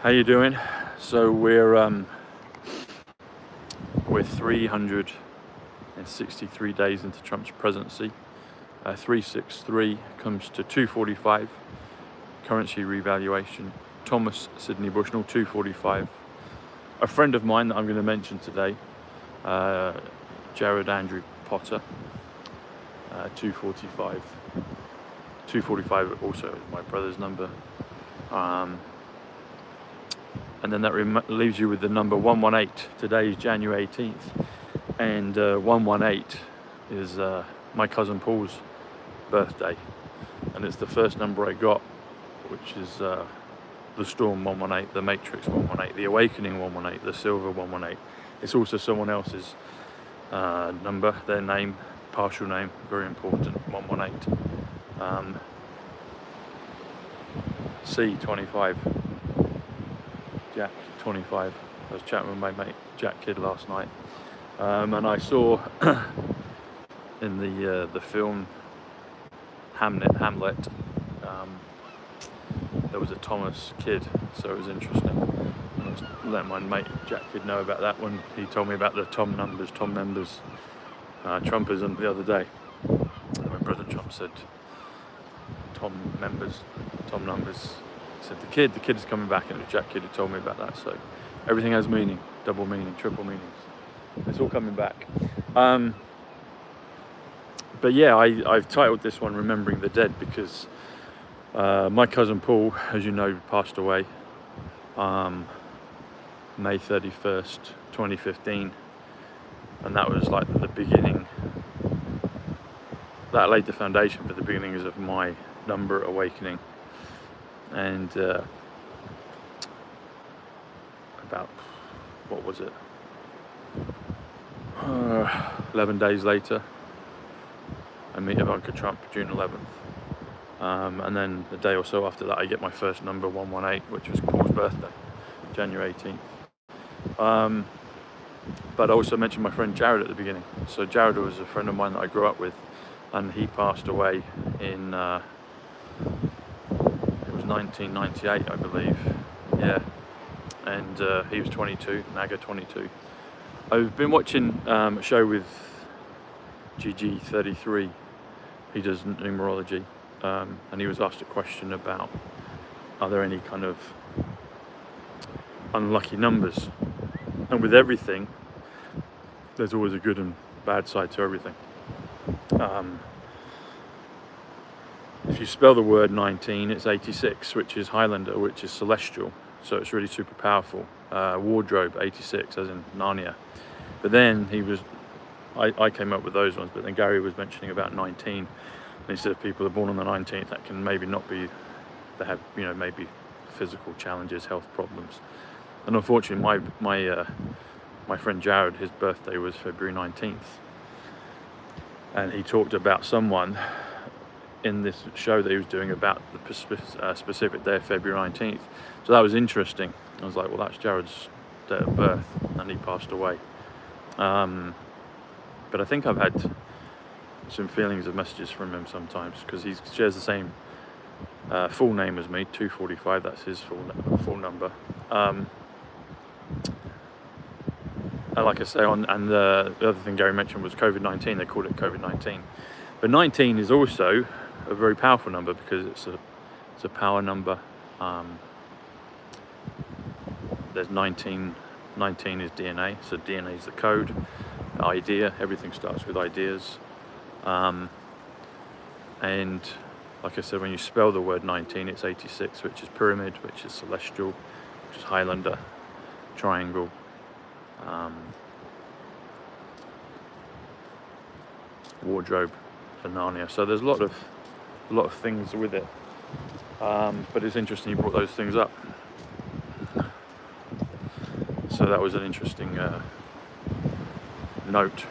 How you doing? So we're 363 days into Trump's presidency. 363 comes to 245. Currency revaluation. Thomas Sidney Bushnell, 245. A friend of mine that I'm going to mention today, Jared Andrew Potter, 245. 245 also is my brother's number. And then that leaves you with the number 118. Today is January 18th, and 118 is my cousin Paul's birthday, and it's the first number I got, which is the Storm 118, the Matrix 118, the Awakening 118, the Silver 118. It's also someone else's number, their name, partial name, very important, 118. C25. Jack 25. I was chatting with my mate Jack Kidd last night, and I saw in the film Hamlet, there was a Thomas Kidd, so it was interesting. I was letting my mate Jack Kidd know about that when he told me about the Tom members, Trumpism the other day. When President Trump said Tom numbers. He said the kid is coming back, and it was Jack Kidd who told me about that. So everything has meaning, double meaning, triple meanings. It's all coming back. But yeah, I've titled this one "Remembering the Dead" because my cousin Paul, as you know, passed away May 31st, 2015, and that was like the beginning. That laid the foundation for the beginnings of my number awakening. And about, what was it, 11 days later, I meet Ivanka Trump, June 11th. And then a day or so after that, I get my first number, 118, which was Paul's birthday, January 18th. But I also mentioned my friend Jared at the beginning. So Jared was a friend of mine that I grew up with, and he passed away in 1998, I believe. Yeah, and he was 22, Naga 22. I've been watching a show with GG33. He does numerology, and he was asked a question about, are there any kind of unlucky numbers? And with everything, there's always a good and bad side to everything. If you spell the word 19, it's 86, which is Highlander, which is celestial, so it's really super powerful. Wardrobe, 86, as in Narnia. But then I came up with those ones, but then Gary was mentioning about 19, and he said if people are born on the 19th, that can maybe not be, they have, maybe physical challenges, health problems. And unfortunately, my friend Jared, his birthday was February 19th, and he talked about someone in this show that he was doing about the specific day of February 19th. So that was interesting. I was like, well, that's Jared's day of birth, and he passed away. But I think I've had some feelings of messages from him sometimes, because he shares the same full name as me, 245, that's his full number. And like I say, and the other thing Gary mentioned was COVID-19. They called it COVID-19. But 19 is also a very powerful number because it's a power number. There's 19 is DNA, so DNA is the code, idea, everything starts with ideas. And like I said, when you spell the word 19, it's 86, which is pyramid, which is celestial, which is Highlander, triangle, wardrobe for Narnia. So there's a lot of things with it, but it's interesting you brought those things up. So that was an interesting note.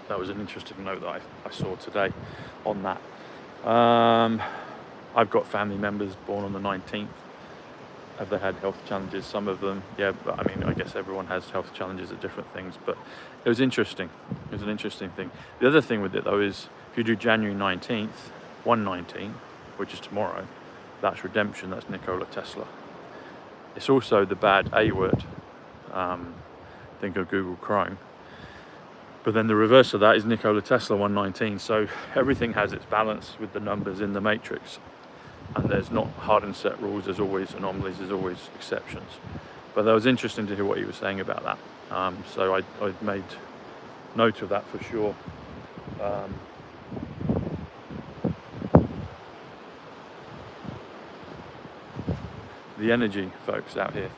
That was an interesting note that I saw today on that. I've got family members born on the 19th. Have they had health challenges? Some of them, yeah, but I mean, I guess everyone has health challenges at different things, but it was interesting. It was an interesting thing. The other thing with it though is if you do January 19th, 119, which is tomorrow, that's redemption, that's Nikola Tesla. It's also the bad A word. Think of Google Chrome. But then the reverse of that is Nikola Tesla 119. So everything has its balance with the numbers in the matrix. And there's not hard and set rules, there's always anomalies, there's always exceptions. But that was interesting to hear what he was saying about that. So I made note of that for sure. The energy, folks, out here,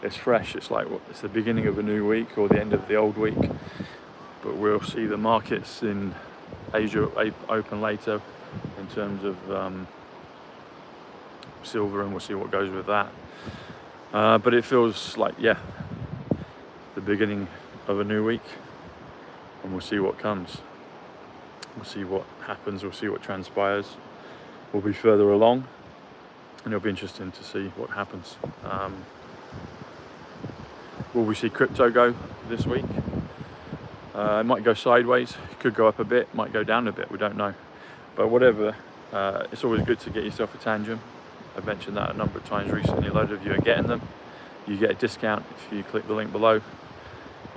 it's fresh. It's like it's the beginning of a new week or the end of the old week. But we'll see the markets in Asia open later in terms of silver, and we'll see what goes with that. But it feels like, yeah, the beginning of a new week, and we'll see what comes. We'll see what happens, we'll see what transpires. We'll be further along, and it'll be interesting to see what happens. Will we see crypto go this week? It might go sideways, it could go up a bit, might go down a bit, we don't know. But whatever, it's always good to get yourself a tangent. I've mentioned that a number of times recently. A load of you are getting them. You get a discount if you click the link below.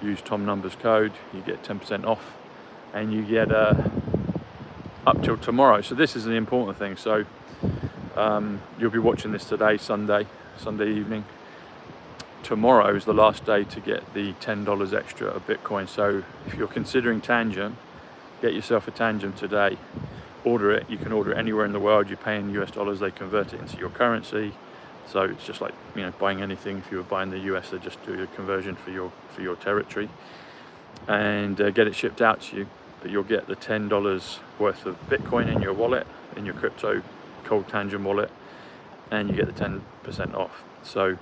Use Tom Numbers code, you get 10% off, and you get up till tomorrow. So this is an important thing. So you'll be watching this today, Sunday evening. Tomorrow is the last day to get the $10 extra of Bitcoin. So if you're considering Tangent, get yourself a Tangent today. Order it. You can order it anywhere in the world. You pay in US dollars, they convert it into your currency. So it's just like, you know, buying anything. If you were buying the US, they just do a conversion for your territory, and get it shipped out to you. But you'll get the $10 worth of Bitcoin in your wallet, in your crypto cold Tangent wallet, and you get the 10% off. So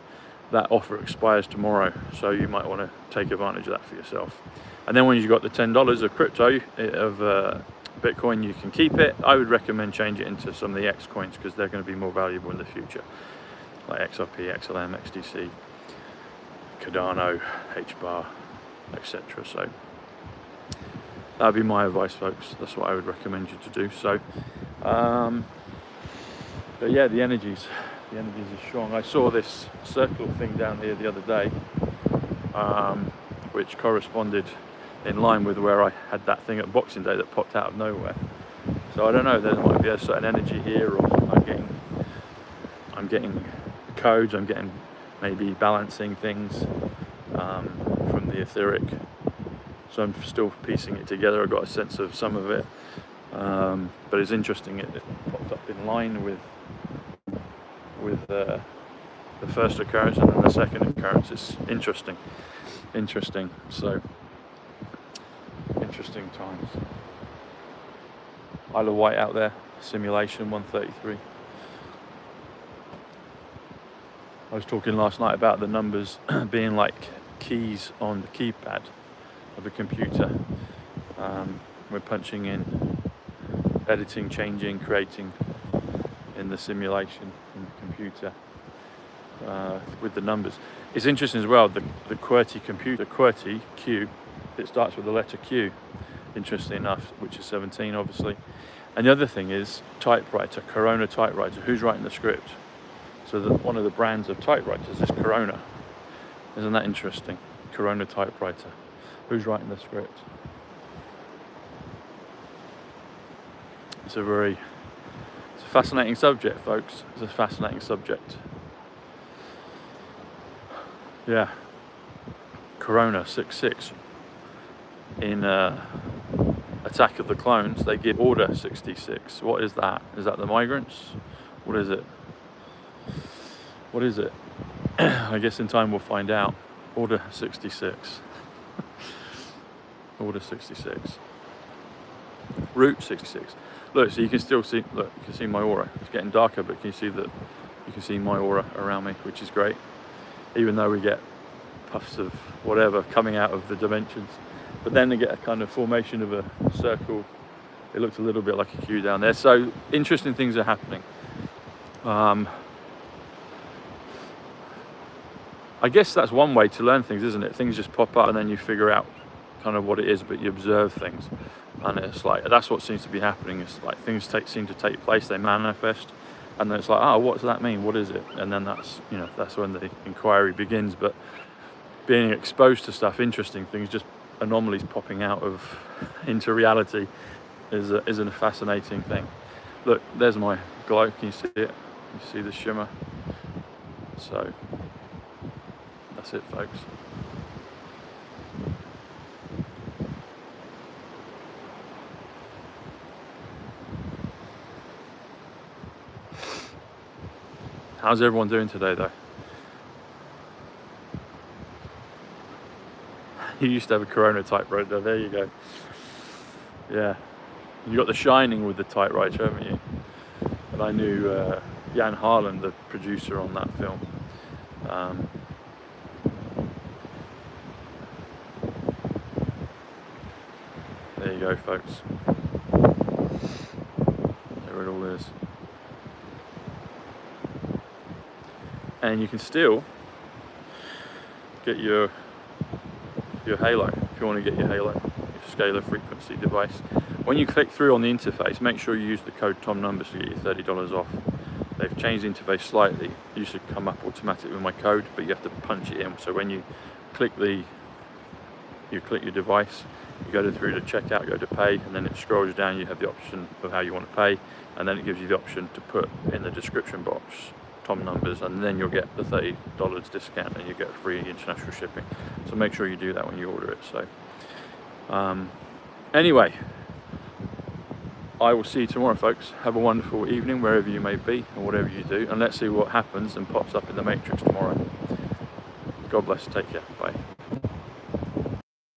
that offer expires tomorrow, so you might want to take advantage of that for yourself. And then when you've got the $10 of crypto, of Bitcoin, you can keep it. I would recommend change it into some of the X coins, because they're going to be more valuable in the future, like XRP, XLM, XDC, Cardano, HBAR, etc. So that would be my advice, folks. That's what I would recommend you to do. So but yeah, the energies are strong. I saw this circle thing down here the other day, which corresponded in line with where I had that thing at Boxing Day that popped out of nowhere. So I don't know, there might be a certain energy here, or I'm getting codes, I'm getting maybe balancing things from the etheric. So I'm still piecing it together. I got a sense of some of it, but it's interesting. It popped up in line with the first occurrence and then the second occurrence. It's interesting. So interesting times. Isle of Wight out there, simulation 133. I was talking last night about the numbers being like keys on the keypad of a computer. We're punching in, editing, changing, creating in the simulation in the computer with the numbers. It's interesting as well, the QWERTY computer, QWERTY, Q, it starts with the letter Q, interestingly enough, which is 17 obviously. And the other thing is typewriter, Corona typewriter. Who's writing the script? So one of the brands of typewriters is Corona. Isn't that interesting? Corona typewriter. Who's writing the script? It's a fascinating subject, folks. It's a fascinating subject. Yeah. Corona 66. In Attack of the Clones, they give Order 66. What is that? Is that the migrants? What is it? What is it? I guess in time we'll find out. Order 66. Order 66. Route 66. Look, so you can still see, look, you can see my aura. It's getting darker, but can you see that? You can see my aura around me, which is great. Even though we get puffs of whatever coming out of the dimensions. But then they get a kind of formation of a circle. It looks a little bit like a Q down there. So interesting things are happening. I guess that's one way to learn things, isn't it? Things just pop up and then you figure out kind of what it is, but you observe things. And it's like, that's what seems to be happening. It's like things seem to take place, they manifest, And then it's like, oh, what does that mean? What is it? And then that's, you know, that's when the inquiry begins. But being exposed to stuff, interesting things, just anomalies popping out of into reality is a fascinating thing. Look, there's my glow. Can you see it? You see the shimmer? So that's it, folks. How's everyone doing today, though? You used to have a Corona typewriter. There you go. Yeah, you got The Shining with the typewriter, haven't you? And I knew Jan Harlan, the producer on that film. There you go, folks. There it all is. And you can still get your halo if you want to get your halo, your scalar frequency device. When you click through on the interface, make sure you use the code Tom Numbers to get your $30 off. They've changed the interface slightly. It used to come up automatically with my code, but you have to punch it in. So when you click your device, you go through to checkout, go to pay, and then it scrolls down. You have the option of how you want to pay, and then it gives you the option to put in the description box Tom Numbers, and then you'll get the $30 discount, and you get free international shipping. So make sure you do that when you order it. So anyway, I will see you tomorrow, folks. Have a wonderful evening wherever you may be and whatever you do, and let's see what happens and pops up in the matrix tomorrow. God bless. Take care. Bye.